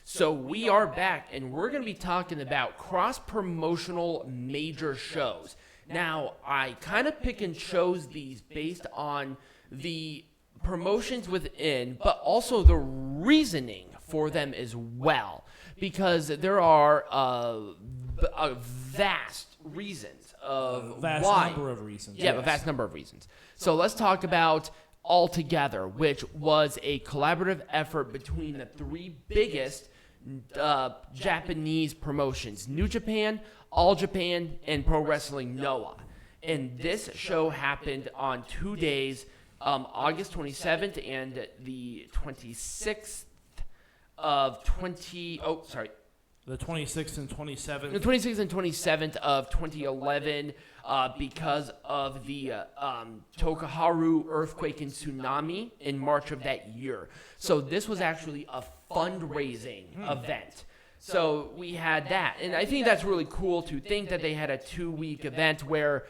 So we are back, and we're going to be talking about cross-promotional major shows. Now, I kind of pick and chose these based on the promotions within, but also the reasoning for them as well, because there are a vast reasons of why. Number of reasons. Yeah, yes. A vast number of reasons. So let's talk about All Together, which was a collaborative effort between the three biggest Japanese promotions: New Japan, All Japan, and Pro Wrestling Noah. And this show happened on 2 days, August 27th and the 26th of the 26th and 27th. The 26th and 27th of 2011, because of the Tokuharu earthquake and tsunami in March of that year. So this was actually a fundraising event. So we had that. And I think that's really cool to think that they had a 2-week event where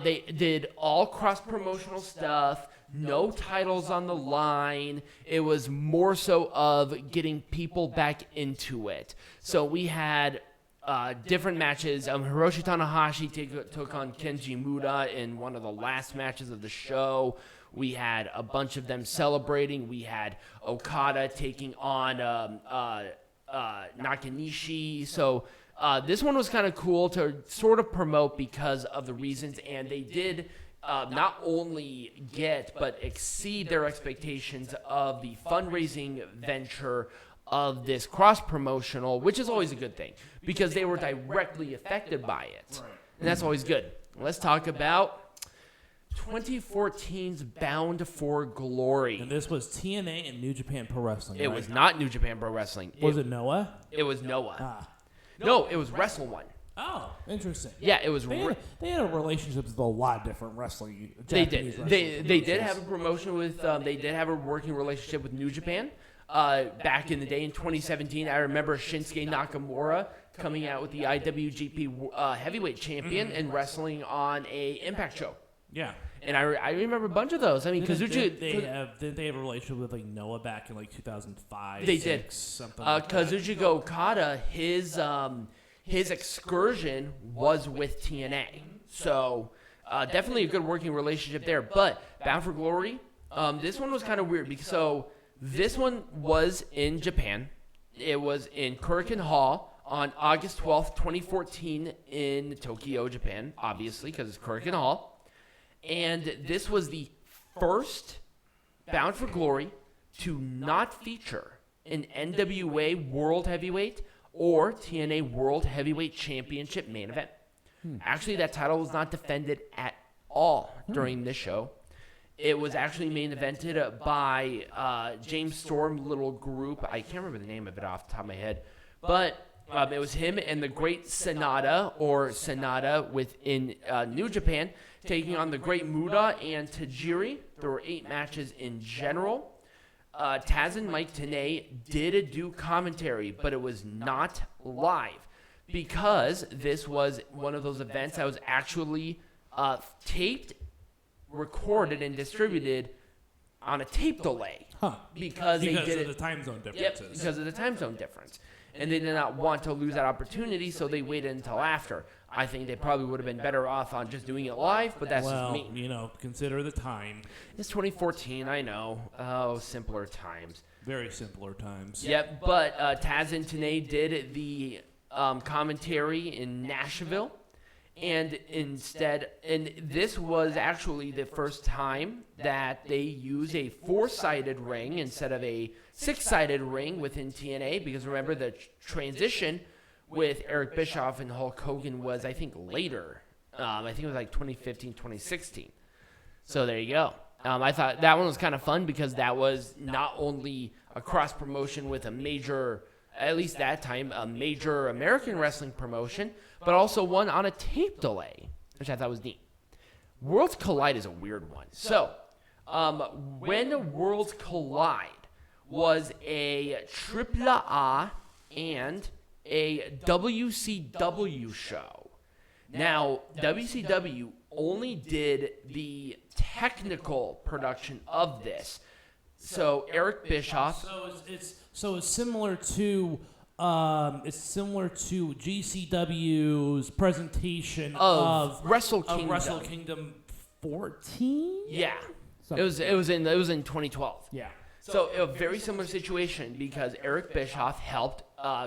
they did all cross-promotional stuff, no titles on the line. It was more so of getting people back into it. So we had different matches. Hiroshi Tanahashi took on Kenji Muda in one of the last matches of the show. We had a bunch of them celebrating. We had Okada taking on Nakanishi. So this one was kind of cool to sort of promote because of the reasons, and they did not only get but exceed their expectations of the fundraising venture of this cross-promotional, which is always a good thing because they were directly affected by it. Right. And that's always good. Let's talk about 2014's Bound for Glory. And this was TNA and New Japan Pro Wrestling. It was not New Japan Pro Wrestling. Was it Noah? It was Noah. No, it was Wrestling. Oh, interesting. Yeah, it was. They had a relationship with a lot of different wrestling. They did. They did have a promotion with. They did have a working relationship with New Japan. Back in the day in 2017, I remember Shinsuke Nakamura coming out with the IWGP heavyweight champion and wrestling on a Impact show. Yeah. And I remember a bunch of those. I mean, Kazuchika... Did they have a relationship with like Noah back in like 2005? They did. Something like that. Kazuchika Okada, his excursion was with TNA. So definitely a good working relationship there. But Bound for Glory, this one was kind of weird. So this one was in Japan. It was in Kurikan Hall on August 12th, 2014 in Tokyo, Japan, obviously, because it's Kurikan Hall. And this was the first Bound for Glory to not feature an NWA World Heavyweight or TNA World Heavyweight Championship main event. Actually, that title was not defended at all during this show. It was actually main evented by James Storm little group. I can't remember the name of it off the top of my head. But it was him and the Great Sanada within New Japan taking on the Great Muda and Tajiri. There were 8 matches in general. Taz and Mike Tenay did do commentary, but it was not live because this was one of those events that was actually taped, recorded, and distributed on a tape delay. Because they did of the time zone differences. Yep, because of the time zone difference. And they did not want to lose that opportunity, so they waited until after. I think they probably would have been better off on just doing it live, but that's just me. Consider the time. It's 2014, I know. Oh, simpler times. Very simpler times. Yep, but Taz and Tenay did the commentary in Nashville. And this was actually the first time that they used a 4-sided ring instead of a 6-sided ring within TNA, because remember the transition with Eric Bischoff and Hulk Hogan was, I think, later. I think it was like 2015, 2016. So there you go. I thought that one was kind of fun because that was not only a cross-promotion with a major, at least that time, a major American wrestling promotion, but also one on a tape delay, which I thought was neat. Worlds Collide is a weird one. So, when Worlds Collide was a AAA and a WCW show. Now, WCW only did the technical production of this. So Eric Bischoff. So it's similar to GCW's presentation of Wrestle Kingdom. Wrestle Kingdom 14. Yeah, it was in 2012. Yeah. So a very similar situation because Eric Bischoff helped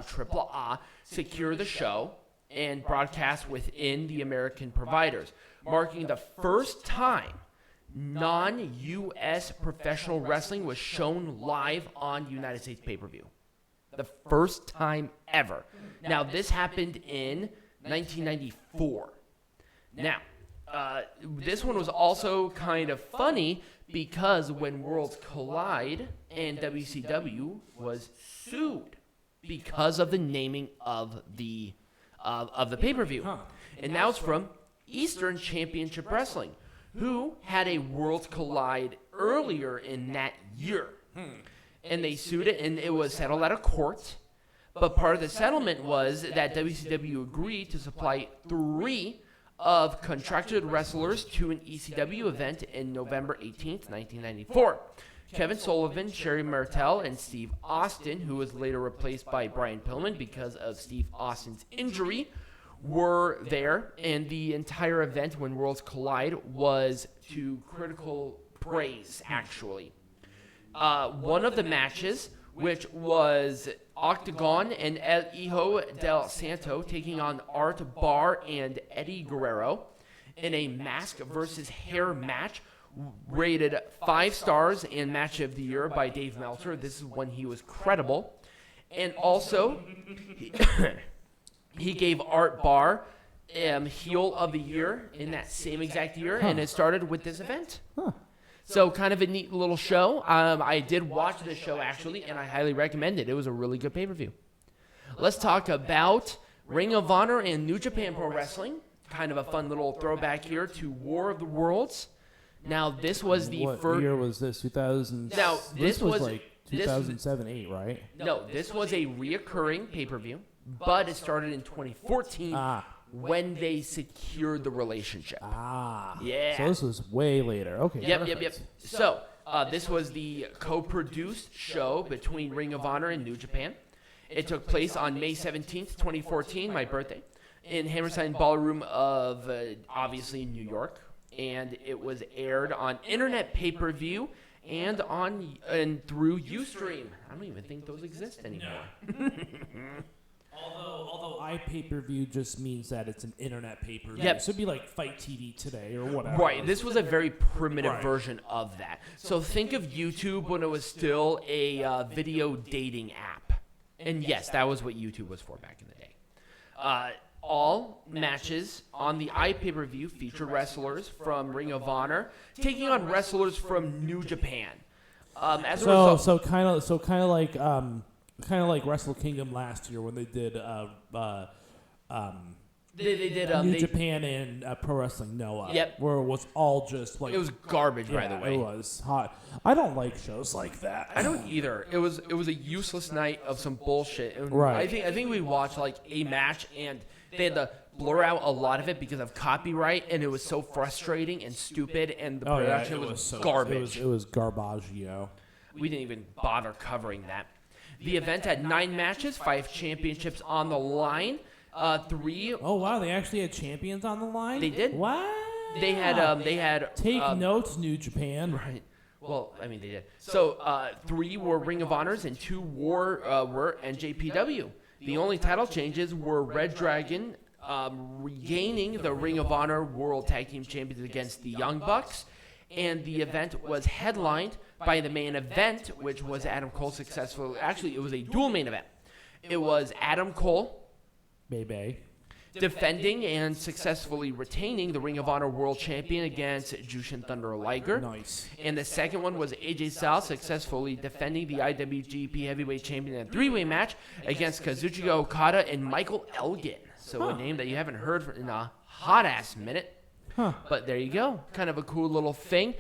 Triple A secure the show and broadcast within the American providers, marking the first time non-U.S. professional wrestling was shown live on United States pay-per-view. The first time ever. Now, this happened in 1994. Now, this one was also kind of funny because when Worlds Collide and WCW was sued because of the naming of the pay-per-view. And now it's from Eastern Championship Wrestling, who had a Worlds Collide earlier in that year. And they sued it, and it was settled out of court. But part of the settlement was that WCW agreed to supply 3 of contracted wrestlers to an ECW event in November 18th, 1994. Kevin Sullivan, Sherry Martel, and Steve Austin, who was later replaced by Brian Pillman because of Steve Austin's injury, were there, and the entire event when Worlds Collide was to critical praise, actually. One of the matches, which was Octagon and El Hijo del Santo taking on Art Barr and Eddie Guerrero in a mask versus hair match, rated 5 stars and match of the year by Dave Meltzer. This is when he was credible. And also, he gave Art Barr heel of the year in that same exact year, and it started with this event. So kind of a neat little show. I did watch this show, actually, and I highly recommend it. It was a really good pay-per-view. Let's talk about Ring of Honor and New Japan Pro Wrestling. Kind of a fun little throwback here to War of the Worlds. Now, this was the first... What year was this? 2000? Now, this was like 2007-8, right? No, this was a reoccurring pay-per-view, but it started in 2014 when they secured the relationship. Yeah. So this was way later. Okay. Yep. So, this was the co-produced show between Ring of Honor and New Japan. It took place on May 17th, 2014, my birthday, in Hammerstein Ballroom of, obviously, New York. And it was aired on internet pay-per-view and through Ustream. I don't even think those exist anymore. No. Although iPay-per-view just means that it's an internet pay-per-view. Yep. So it'd be like Fight TV today or whatever. Right. This was a very primitive version of that. So think of YouTube when it was still a video dating app. And yes, that was what YouTube was for back in the day. All matches on the iPay-per-view feature wrestlers from Ring of Honor taking on wrestlers from New Japan. As a result, so kind of like Wrestle Kingdom last year when they did New Japan and Pro Wrestling Noah. Yep. Where it was all just like it was garbage, by the way. It was hot. I don't like shows like that. I don't either. It was a useless night of some bullshit. And right. I think we watched like a match and they had to blur out a lot of it because of copyright, and it was so frustrating and stupid, and the production was garbage. It was garbaggio. We didn't even bother covering that. The event had 9 matches, 5 championships on the line. 3. Oh wow, they actually had champions on the line. They did. Wow. They had. Take notes, New Japan. Right. Well, I mean they did. So 3 were Ring of Honors and 2 were NJPW. The only title changes were Red Dragon regaining the Ring of Honor World Tag Team Champions against the Young Bucks, and the event was headlined by the main event, which was Adam Cole successfully. Actually, it was a dual main event. It was Adam Cole, Baby, defending and successfully retaining the Ring of Honor World Champion against Jushin Thunder Liger. Nice. And the second one was AJ Styles successfully defending the IWGP Heavyweight Champion in a 3-way match against Kazuchika Okada and Michael Elgin. So a name that you haven't heard in a hot-ass minute. But there you go. Kind of a cool little thing.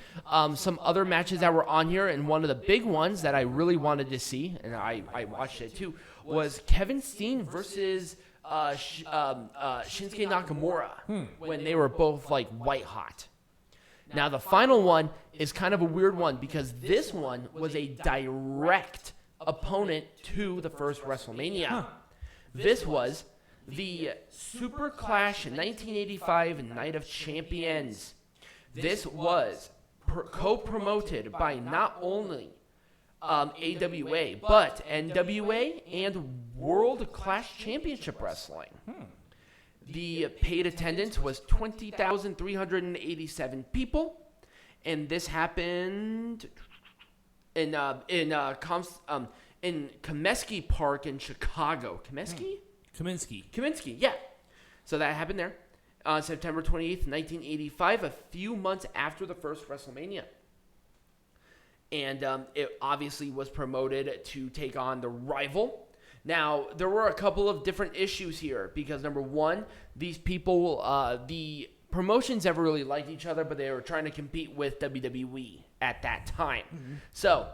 Some other matches that were on here, and one of the big ones that I really wanted to see, and I watched it too, was Kevin Steen versus Shinsuke Nakamura when they were both like white hot. Now, the final one is kind of a weird one because this one was a direct opponent to the first WrestleMania. This was the Super Clash 1985 Night of Champions. This was co-promoted by not only AWA, but NWA and World Clash Championship Wrestling. The paid attendance was 20,387 people, and this happened in Comiskey Park in Chicago. Kaminsky, yeah. So that happened there on September 28th, 1985, a few months after the first WrestleMania. And it obviously was promoted to take on the Rival. Now, there were a couple of different issues here because, number one, these people, the promotions never really liked each other, but they were trying to compete with WWE at that time. So,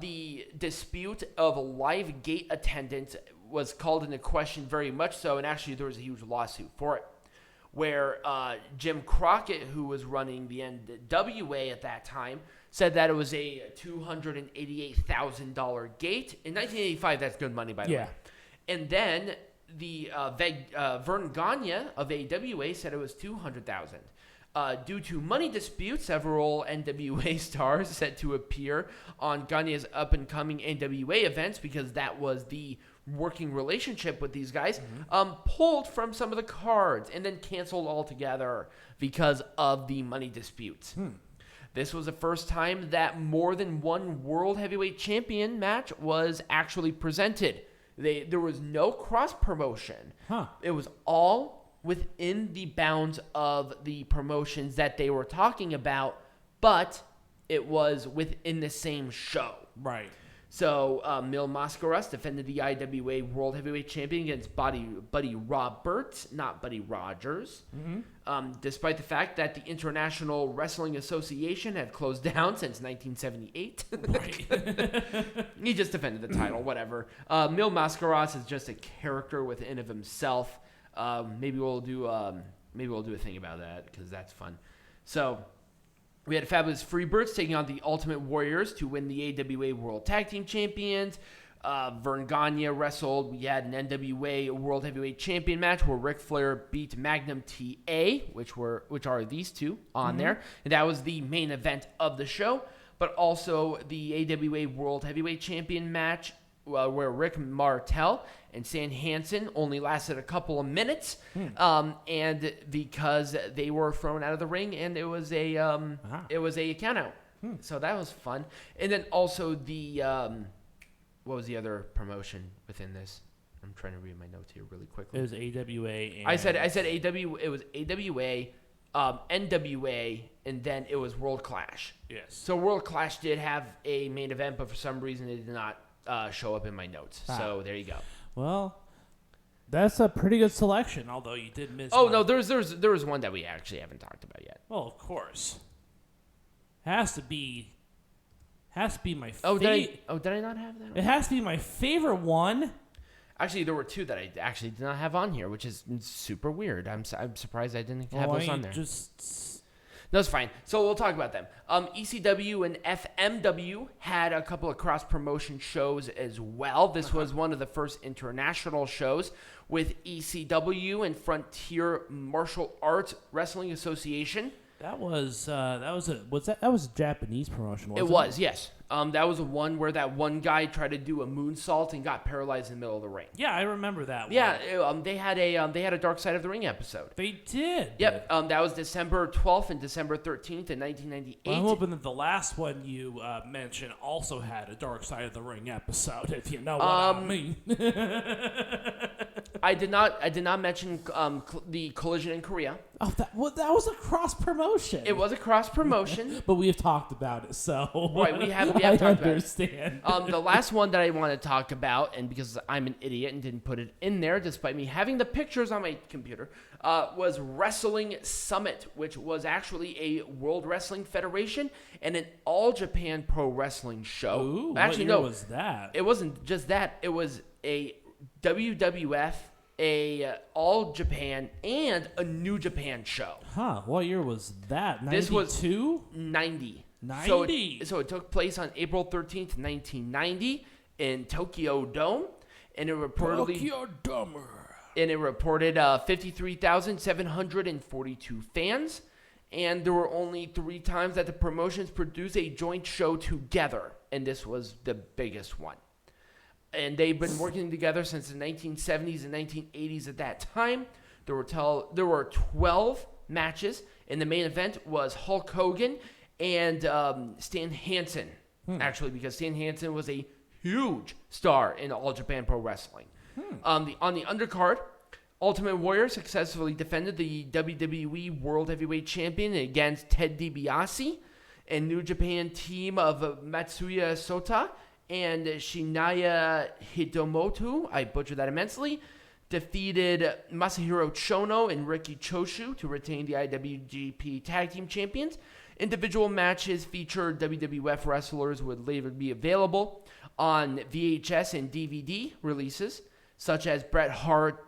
the dispute of live gate attendance was called into question very much so, and actually there was a huge lawsuit for it, where Jim Crockett, who was running the NWA at that time, said that it was a $288,000 gate. In 1985, that's good money, by the way. And then the Vern Gagne of AWA said it was $200,000. Due to money disputes, several NWA stars set to appear on Gagne's up-and-coming NWA events because that was the working relationship with these guys, pulled from some of the cards and then canceled altogether because of the money disputes. This was the first time that more than one World Heavyweight Champion match was actually presented. There was no cross-promotion. It was all within the bounds of the promotions that they were talking about, but it was within the same show. Right. So, Mil Mascaras defended the IWA World Heavyweight Champion against Buddy Roberts, not Buddy Rogers. Despite the fact that the International Wrestling Association had closed down since 1978. Right. He just defended the title, whatever. Mil Mascaras is just a character within of himself. Maybe we'll do a thing about that because that's fun. So, we had Fabulous Freebirds taking on the Ultimate Warriors to win the AWA World Tag Team Champions. Vern Gagne wrestled. We had an NWA World Heavyweight Champion match where Ric Flair beat Magnum TA, which are these two on there. And that was the main event of the show. But also the AWA World Heavyweight Champion match where Rick Martel and Stan Hansen only lasted a couple of minutes, and because they were thrown out of the ring, and it was a count out. So that was fun. And then also the what was the other promotion within this? I'm trying to read my notes here really quickly. It was AWA. And I said AW. It was AWA, NWA, and then it was World Clash. Yes. So World Clash did have a main event, but for some reason it did not show up in my notes. So there you go. Well, that's a pretty good selection, although you did miss. Oh, no, there was one that we actually haven't talked about yet. Well, of course. Has to be my favorite. Did I not have that one? It has to be my favorite one. Actually, there were two that I actually did not have on here, which is super weird. I'm surprised I didn't have those on there. No, it's fine. So we'll talk about them. ECW and FMW had a couple of cross-promotion shows as well. This was one of the first international shows with ECW and Frontier Martial Arts Wrestling Association. That was a Japanese promotion, wasn't it? It was, yes. That was one where that one guy tried to do a moonsault and got paralyzed in the middle of the ring. Yeah, I remember that one. Yeah, they had a Dark Side of the Ring episode. They did. Yep. That was December 12th and December 13th in 1998. Well, I'm hoping that the last one you mentioned also had a Dark Side of the Ring episode, if you know what I mean. I did not mention the Collision in Korea. Oh, that was a cross promotion. It was a cross promotion, but we have talked about it, so right. We have talked understand. About it. The last one that I want to talk about, and because I'm an idiot and didn't put it in there, despite me having the pictures on my computer, was Wrestling Summit, which was actually a World Wrestling Federation and an All Japan Pro Wrestling show. Ooh, actually, what year no, was that? It wasn't just that. It was a WWF a All Japan, and a New Japan show. Huh. What year was that? 92? This was 90. 90. So it took place on April 13th, 1990 in Tokyo Dome. And it reported 53,742 fans. And there were only 3 times that the promotions produced a joint show together. And this was the biggest one. And they've been working together since the 1970s and 1980s at that time. There were 12 matches. And the main event was Hulk Hogan and Stan Hansen. Actually, because Stan Hansen was a huge star in All Japan Pro Wrestling. On the undercard, Ultimate Warrior successfully defended the WWE World Heavyweight Champion against Ted DiBiase, and New Japan team of Matsuya Sota and Shinya Hitomoto, I butchered that immensely, defeated Masahiro Chono and Riki Choshu to retain the IWGP Tag Team Champions. Individual matches featured WWF wrestlers would later be available on VHS and DVD releases, such as Bret Hart,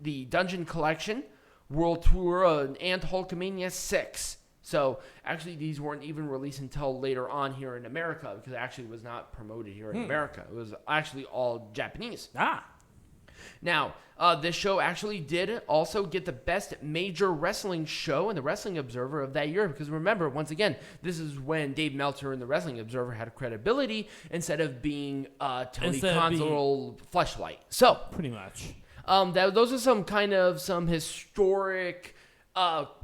the Dungeon Collection, World Tour, and Hulkamania 6. So, actually, these weren't even released until later on here in America, because it actually was not promoted here in America. It was actually all Japanese. Now, this show actually did also get the best major wrestling show in the Wrestling Observer of that year. Because remember, once again, this is when Dave Meltzer and the Wrestling Observer had credibility instead of being Tony Khan's fleshlight. So, pretty much. Those are some historic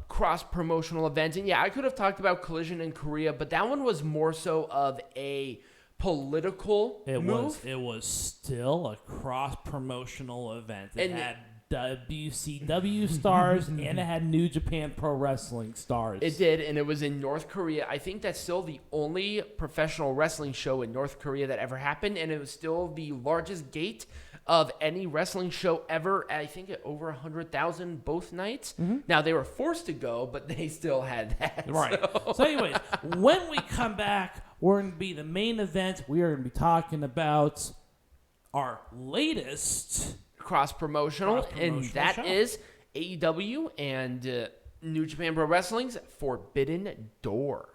cross-promotional events. And yeah, I could have talked about Collision in Korea, but that one was more so of a political move. It was still a cross-promotional event. It had WCW stars and it had New Japan Pro Wrestling stars. It did, and it was in North Korea. I think that's still the only professional wrestling show in North Korea that ever happened, and it was still the largest gate of any wrestling show ever. I think at over 100,000 both nights. Now, they were forced to go, but they still had that. Right. So anyways, when we come back, we're going to be the main event. We are going to be talking about our latest cross-promotional, and that show is AEW and New Japan Pro Wrestling's Forbidden Door.